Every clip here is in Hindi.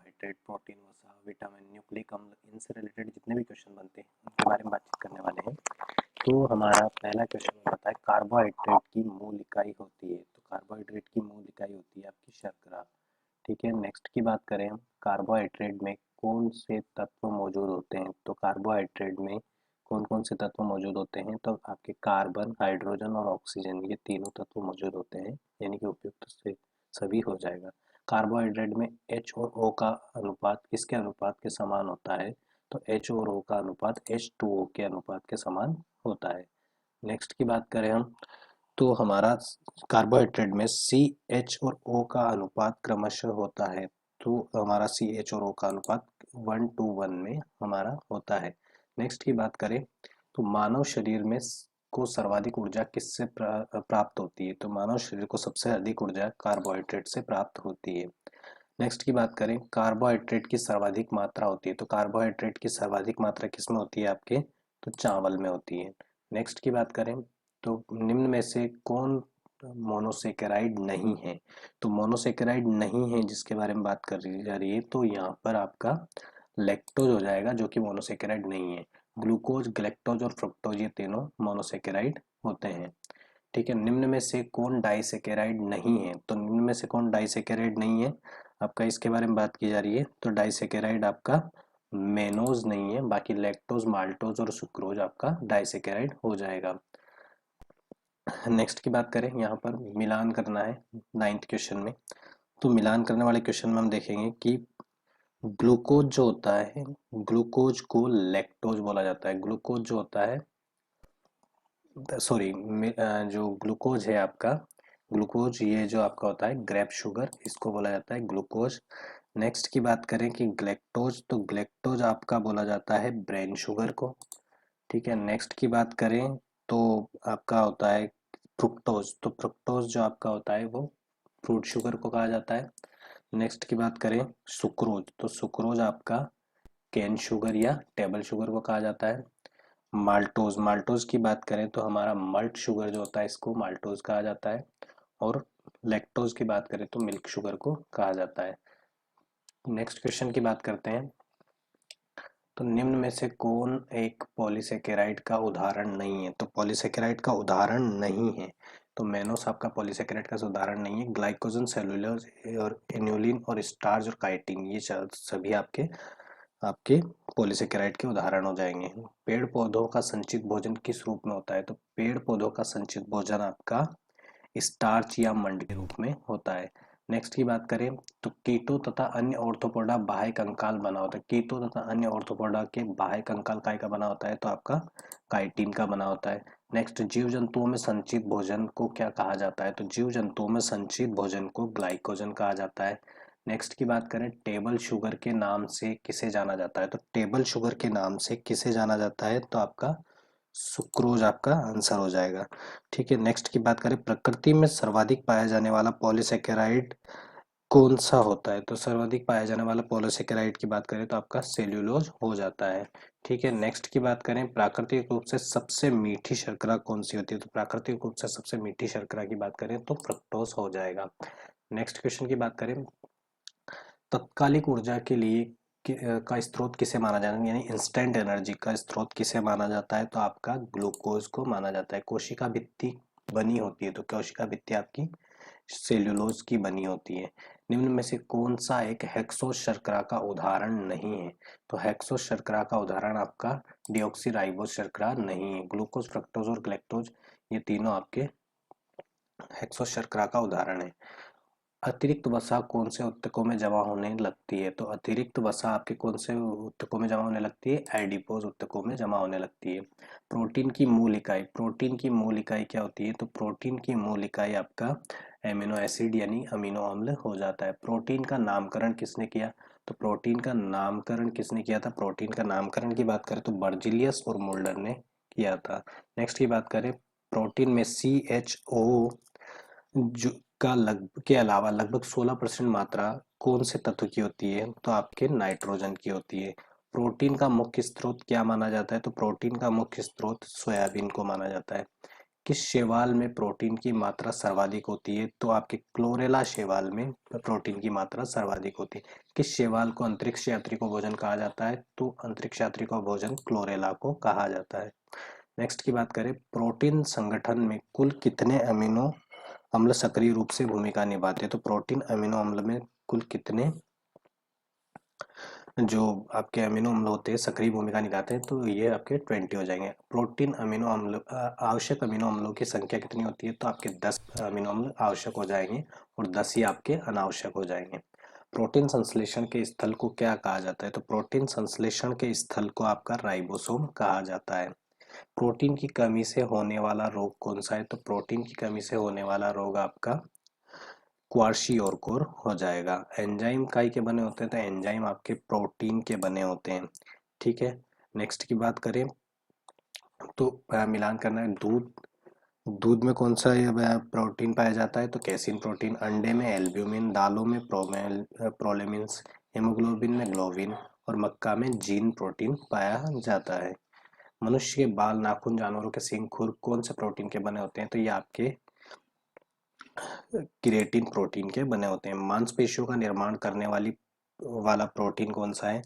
कार्बोहाइड्रेट, प्रोटीन, वसा, विटामिन, न्यूक्लिक अम्ल, इनसे रिलेटेड जितने भी क्वेश्चन बनते हैं उनके बारे में बातचीत करने वाले हैं। तो हमारा पहला क्वेश्चन होता है कार्बोहाइड्रेट की मूल इकाई होती है। तो कार्बोहाइड्रेट की मूल इकाई होती है आपकी शर्करा। ठीक है, नेक्स्ट की बात करें हम, कार्बोहाइड्रेट में कौन से तत्व मौजूद होते हैं। तो कार्बोहाइड्रेट में कौन कौन से तत्व मौजूद होते हैं, तो आपके कार्बन, हाइड्रोजन और ऑक्सीजन, ये तीनों तत्व मौजूद होते हैं, यानी कि उपयुक्त से सभी हो जाएगा। कार्बोहाइड्रेट में H और O का अनुपात किसके अनुपात के समान होता है, तो H और O का अनुपात H2O के अनुपात के समान होता है। नेक्स्ट की बात करें हम, तो हमारा कार्बोहाइड्रेट में CH और O का अनुपात क्रमशः होता है। तो हमारा CH और O का अनुपात 1:1 में हमारा होता है। नेक्स्ट की बात करें, तो मानव शरीर में को सर्वाधिक ऊर्जा किससे प्राप्त होती है। तो मानव शरीर को सबसे अधिक ऊर्जा कार्बोहाइड्रेट से प्राप्त होती है। नेक्स्ट की बात करें, कार्बोहाइड्रेट की सर्वाधिक मात्रा होती है। तो कार्बोहाइड्रेट की सर्वाधिक मात्रा किसमें होती है आपके, तो चावल में होती है। नेक्स्ट की बात करें, तो निम्न में से कौन मोनोसेकेराइड नहीं है। तो मोनोसेकेराइड नहीं है जिसके बारे में बात कर जा रही है, तो यहाँ पर आपका लैक्टोज हो जाएगा, जो कि मोनोसेकेराइड नहीं है। ग्लूकोज, गैलेक्टोज और फ्रुक्टोज, ये तीनों मोनोसेकेराइड होते हैं। ठीक है, निम्न में से कौन डाइसेकेराइड नहीं है। तो निम्न में से कौन डाइसेकेराइड नहीं है आपका, इसके बारे में बात की जा रही है। तो डाइसेकेराइड आपका मेनोज नहीं है, बाकी लैक्टोज, माल्टोज और सुक्रोज आपका डाइसेकेराइड हो जाएगा। नेक्स्ट की बात करें, यहाँ पर मिलान करना है 9th क्वेश्चन में। तो मिलान करने वाले क्वेश्चन में हम देखेंगे कि ग्लूकोज जो होता है, ग्लूकोज को लैक्टोज बोला जाता है। ग्लूकोज जो होता है, सॉरी, जो ग्लूकोज है आपका, ग्लूकोज ये जो आपका होता है ग्रेप शुगर, इसको बोला जाता है ग्लूकोज। नेक्स्ट की बात करें कि ग्लैक्टोज, तो ग्लैक्टोज आपका बोला जाता है ब्रेन शुगर को। ठीक है, नेक्स्ट की बात करें तो आपका होता है फ्रुक्टोज। तो फ्रुक्टोज जो आपका होता है वो फ्रूट शुगर को कहा जाता है। नेक्स्ट की बात करें सुक्रोज, तो सुक्रोज आपका कैन शुगर या टेबल शुगर को कहा जाता है। माल्टोज, माल्टोज की बात करें तो हमारा मल्ट शुगर जो होता है इसको माल्टोज कहा जाता है। और लैक्टोज की बात करें तो मिल्क शुगर को कहा जाता है। नेक्स्ट क्वेश्चन की बात करते हैं, तो निम्न में से कौन एक पॉलीसेकेराइड का उदाहरण नहीं है। तो पॉलीसेकेराइड का उदाहरण नहीं है, तो मेनोस आपका पॉलीसेकेराइड का उदाहरण नहीं है। ग्लाइकोजन, सेलुलोज और इन्युलिन और स्टार्च और काइटिन, ये सभी आपके आपके पॉलीसेकेराइड के उदाहरण हो जाएंगे। पेड़ पौधों का संचित भोजन किस रूप में होता है। तो पेड़ पौधों का संचित भोजन आपका स्टार्च या मंड के रूप में होता है। नेक्स्ट की बात करें, तो कीटो तथा अन्य ऑर्थोपोडा बाह्य कंकाल बना होता है। कीटो तथा अन्य ऑर्थोपोडा के बाह्य कंकाल काय का बना होता है, तो आपका काइटिन का बना होता है। नेक्स्ट, जीव जंतुओं में संचित भोजन को क्या कहा जाता है। तो जीव जंतुओं में संचित भोजन को ग्लाइकोजन कहा जाता है। नेक्स्ट की बात करें, टेबल शुगर के नाम से किसे जाना जाता है। तो टेबल शुगर के नाम से किसे जाना जाता है, तो आपका सुक्रोज आपका आंसर हो जाएगा। ठीक है, नेक्स्ट की बात करें, प्रकृति में सर्वाधिक पाया जाने वाला पॉलीसेकेराइड कौन सा होता है। तो सर्वाधिक पाया जाने वाला पॉलीसेकेराइड की बात करें तो आपका सेल्यूलोज हो जाता है। ठीक है, नेक्स्ट की बात करें, प्राकृतिक रूप से सबसे मीठी शर्करा कौन सी होती है। तो प्राकृतिक रूप से सबसे मीठी शर्करा की बात करें तो फ्रक्टोज हो जाएगा। नेक्स्ट क्वेश्चन की बात करें, तत्कालिक ऊर्जा के लिए का स्रोत किसे माना जाता है, यानी इंस्टेंट एनर्जी का स्रोत किसे माना जाता है, तो आपका ग्लूकोज को माना जाता है। कोशिका भित्ति बनी होती है, तो कोशिका भित्ति आपकी सेल्यूलोज की बनी होती है। निम्न में से कौन सा एक हेक्सोज शर्करा का उदाहरण नहीं है। तो हेक्सोज शर्करा का उदाहरण आपका डिऑक्सीराइबोज शर्करा नहीं है। ग्लूकोज, फ्रक्टोज और गैलेक्टोज, ये तीनों आपके हेक्सोज शर्करा का उदाहरण है। अतिरिक्त वसा कौन से ऊतकों में जमा होने लगती है। तो अतिरिक्त वसा आपके कौन से ऊतकों में जमा होने लगती है, एडिपोज ऊतकों में जमा होने लगती है। प्रोटीन की मूल इकाई, प्रोटीन की मूल इकाई क्या होती है। तो प्रोटीन की मूल इकाई आपका एमिनो एसिड यानी अमीनो अम्ल हो जाता है। प्रोटीन का नामकरण किसने किया। तो प्रोटीन का नामकरण किसने किया था, प्रोटीन का नामकरण की बात करें तो बर्जिलियस और मोल्डर ने किया था। नेक्स्ट की बात करें, प्रोटीन में CHO जो के अलावा लगभग 16% मात्रा कौन से तत्व की होती है, तो आपके नाइट्रोजन की होती है। प्रोटीन का मुख्य स्रोत क्या माना जाता है। तो प्रोटीन का मुख्य स्रोत सोयाबीन को माना जाता है। किस शैवाल में प्रोटीन की मात्रा सर्वाधिक होती है? तो आपके क्लोरेला शैवाल में प्रोटीन की मात्रा सर्वाधिक होती है। किस शैवाल को अंतरिक्ष यात्री को भोजन कहा जाता है? तो अंतरिक्ष यात्री को भोजन क्लोरेला को कहा जाता है। नेक्स्ट की बात करें, प्रोटीन संगठन में कुल कितने अमीनो अम्ल सक्रिय रूप से भूमिका निभाते हैं? तो प्रोटीन अमीनो अम्ल में कुल कितने जो आपके अमीनो अम्ल होते हैं सक्रिय भूमिका निभाते हैं? तो ये आपके 20 हो जाएंगे। प्रोटीन अमीनो अम्ल आवश्यक अमीनो अम्लों की संख्या कितनी होती है? तो आपके 10 अमीनो अम्ल आवश्यक हो जाएंगे और 10 ही आपके अनावश्यक हो जाएंगे। प्रोटीन संश्लेषण के स्थल को क्या कहा जाता है? तो प्रोटीन संश्लेषण के स्थल को आपका राइबोसोम कहा जाता है। प्रोटीन की कमी से होने वाला रोग कौन सा है? तो प्रोटीन की कमी से होने वाला रोग आपका क्वार्शियोरकोर हो जाएगा। एंजाइम काई के बने होते हैं? तो एंजाइम आपके प्रोटीन के बने होते हैं। ठीक है, नेक्स्ट की बात करें तो मिलान करना है। दूध, दूध में कौन सा ये प्रोटीन पाया जाता है? तो कैसीन प्रोटीन। अंडे में एल्ब्यूमिन, दालों में प्रोलेमिन्स, हेमोग्लोबिन में ग्लोबिन और मक्का में जीन प्रोटीन पाया जाता है। मनुष्य के बाल, नाखून, जानवरों के सींग, खुर कौन से प्रोटीन के बने होते हैं? तो ये आपके केराटिन प्रोटीन के बने होते हैं। मांसपेशियों का निर्माण करने वाला प्रोटीन कौन सा है?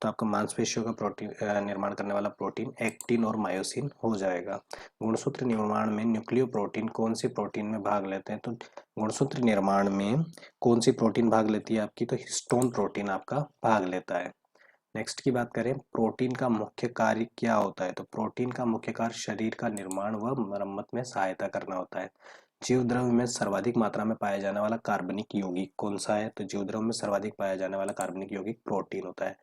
तो आपका मांसपेशियों का प्रोटीन निर्माण करने वाला प्रोटीन एक्टिन और मायोसिन हो जाएगा। गुणसूत्र निर्माण में न्यूक्लियो प्रोटीन कौन सी प्रोटीन में भाग लेते हैं? तो गुणसूत्र निर्माण में कौन सी प्रोटीन भाग लेती है आपकी? तो हिस्टोन प्रोटीन आपका भाग लेता है। नेक्स्ट की बात करें, प्रोटीन का मुख्य कार्य क्या होता है? तो प्रोटीन का मुख्य कार्य शरीर का निर्माण व मरम्मत में सहायता करना होता है। जीव द्रव्य में सर्वाधिक मात्रा में पाया जाने वाला कार्बनिक यौगिक कौन सा है? तो जीव द्रव्य में सर्वाधिक पाया जाने वाला कार्बनिक यौगिक प्रोटीन होता है।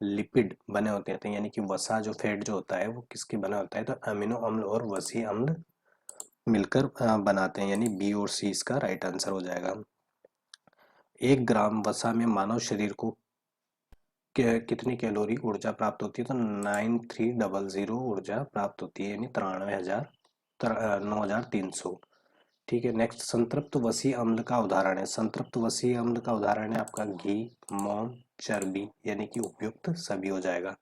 लिपिड बने होते हैं, तो यानी कि वसा जो फैट जो होता है वो किसके बना होता है? तो अमीनो अम्ल और वसी अम्ल मिलकर बनाते हैं, यानी बी और सी इसका राइट आंसर हो जाएगा। 1 ग्राम वसा में मानव शरीर को कितनी कैलोरी ऊर्जा प्राप्त होती है? तो 9300 ऊर्जा प्राप्त होती है, यानी 93,300। ठीक है, नेक्स्ट, संतृप्त वसी अम्ल का उदाहरण है। संतृप्त वसी अम्ल का उदाहरण है आपका घी, मोम, चर्बी, यानी कि उपयुक्त सभी हो जाएगा।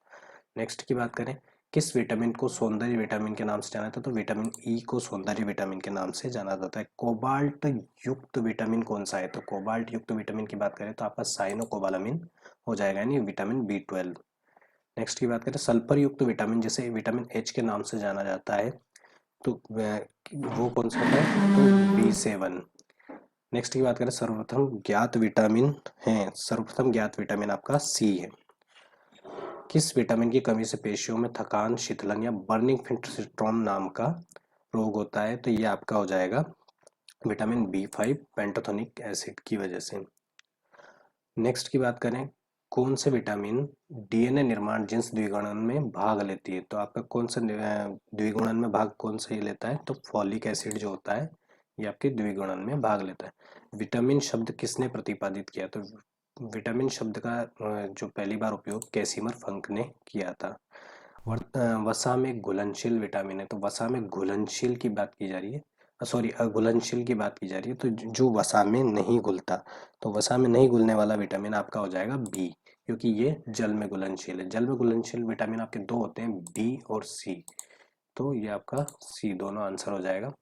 नेक्स्ट की बात करें, किस विटामिन को सौंदर्य विटामिन के नाम से जाना जाता है? तो विटामिन ई को सौंदर्य विटामिन के नाम से जाना जाता है। कोबाल्ट युक्त विटामिन कौन सा है? तो कोबाल्ट युक्त विटामिन की बात करें तो आपका साइनोकोबालामिन हो जाएगा, यानी विटामिन B12। नेक्स्ट की बात करें, सल्फर युक्त विटामिन जिसे विटामिन एच के नाम से जाना जाता है, तो वो कौन सा है? तो B7। नेक्स्ट की बात करें, सर्वप्रथम ज्ञात विटामिन है, सर्वप्रथम ज्ञात विटामिन आपका सी है। किस विटामिन की कमी से पेशियों में थकान, शीतलन या बर्निंग फिट सिंड्रोम नाम का रोग होता है? तो ये आपका हो जाएगा विटामिन B5 पेंटोथेनिक एसिड की वजह से। नेक्स्ट की बात करें, कौन से विटामिन डीएनए निर्माण जिन्स द्विगुणन में भाग लेती है? तो आपका कौन सा द्विगुणन में भाग कौन सा ही लेता है? तो फॉलिक एसिड जो होता है ये आपके द्विगुणन में भाग लेता है। विटामिन शब्द किसने प्रतिपादित किया? तो विटामिन शब्द का जो पहली बार उपयोग कैसिमर फंक ने किया था। वसा में घुलनशील विटामिन है, तो वसा में घुलनशील की बात की जा रही है, सॉरी अघुलनशील की बात की जा रही है, तो जो वसा में नहीं घुलता, तो वसा में नहीं घुलने वाला विटामिन आपका हो जाएगा बी, क्योंकि ये जल में घुलनशील है। जल में घुलनशील विटामिन आपके दो होते हैं, बी और सी, तो ये आपका सी दोनों आंसर हो जाएगा।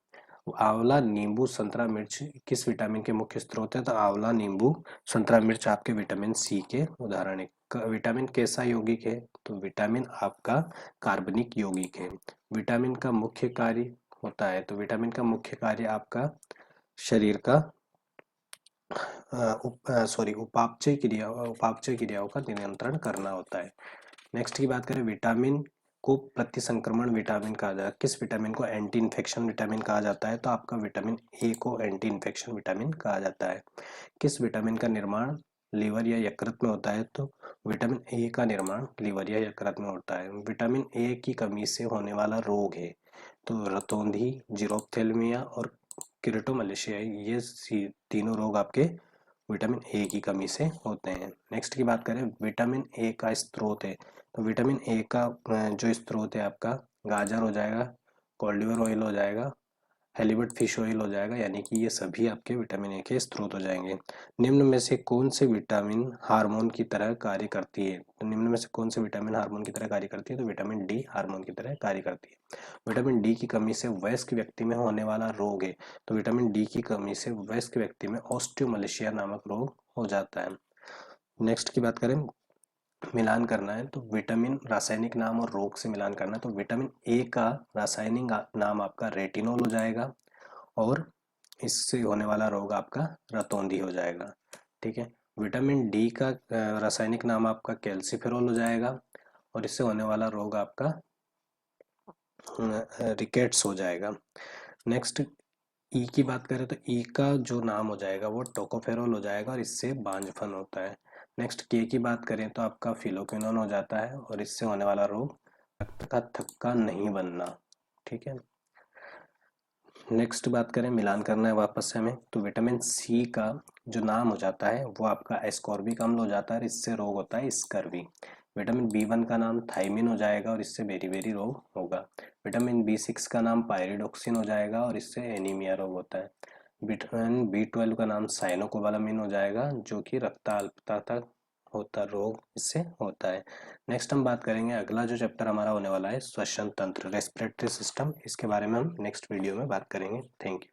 आंवला, नींबू, संतरा, मिर्च किस विटामिन के मुख्य स्रोत है? तो आंवला, नींबू, संतरा, मिर्च आपके विटामिन सी के उदाहरण है। विटामिन कैसा यौगिक है? तो विटामिन आपका कार्बनिक यौगिक है। विटामिन का मुख्य कार्य होता है, तो विटामिन का मुख्य कार्य आपका शरीर का उपापचय क्रियाओं का नियंत्रण करना होता है। नेक्स्ट की बात करें, विटामिन को प्रतिसंक्रमण विटामिन कहा जाता है। किस विटामिन को एंटी इन्फेक्शन विटामिन कहा जाता है? तो आपका विटामिन ए को एंटी इन्फेक्शन विटामिन कहा जाता है। किस विटामिन का निर्माण लीवर या यकृत में होता है? तो विटामिन ए का निर्माण लीवर या यकृत में होता है। विटामिन ए की कमी से होने वाला रोग है, तो रतौंधी, जीरोप्थेल्मिया और किरेटोमलेशिया, ये तीनों रोग आपके विटामिन ए की कमी से होते हैं। नेक्स्ट की बात करें, विटामिन ए का स्रोत है, तो विटामिन ए का जो स्रोत है आपका गाजर हो जाएगा, कॉलीफ्लावर ऑयल हो जाएगा, हेलिबट फिश ऑयल हो जाएगा, यानी कि ये सभी आपके विटामिन ए के स्रोत हो जाएंगे। निम्न में से कौन से विटामिन हार्मोन की तरह कार्य करती है? तो निम्न में से कौन से विटामिन हार्मोन की तरह कार्य करती है? तो विटामिन डी हार्मोन की तरह कार्य करती है। विटामिन डी की कमी से वयस्क व्यक्ति में होने वाला रोग है, तो विटामिन डी की कमी से वयस्क व्यक्ति में ऑस्टियोमलेशिया नामक रोग हो जाता है। नेक्स्ट की बात करें, मिलान करना है तो विटामिन रासायनिक नाम और रोग से मिलान करना है, तो विटामिन ए का रासायनिक नाम आपका रेटिनॉल हो जाएगा और इससे होने वाला रोग आपका रतौंधी हो जाएगा। ठीक है। विटामिन डी का रासायनिक नाम आपका कैल्सीफेरॉल हो जाएगा और इससे होने वाला रोग आपका रिकेट्स हो जाएगा। नेक्स्ट ई की बात करें तो ई का जो नाम हो जाएगा वो टोकोफेरॉल हो जाएगा और इससे बांझपन होता है। नेक्स्ट के की बात करें तो आपका फिलोक्विनोन हो जाता है और इससे होने वाला रोग रक्त का थक्का नहीं बनना। ठीक है। नेक्स्ट बात करें, मिलान करना है वापस से हमें, तो विटामिन सी का जो नाम हो जाता है वो आपका एस्कॉर्बिक अम्ल हो जाता है, इससे रोग होता है स्कर्वी। विटामिन बी वन का नाम थायमिन हो जाएगा और इससे बेरी रोग होगा। विटामिन बी सिक्स का नाम पायरिडोक्सिन हो जाएगा और इससे एनीमिया रोग होता है। विटामिन बी ट्वेल्व का नाम साइनोकोबालामिन हो जाएगा जो कि रक्ताल्पता तक होता रोग इससे होता है। नेक्स्ट हम बात करेंगे, अगला जो चैप्टर हमारा होने वाला है श्वसन तंत्र, रेस्पिरेटरी सिस्टम, इसके बारे में हम नेक्स्ट वीडियो में बात करेंगे। Thank you.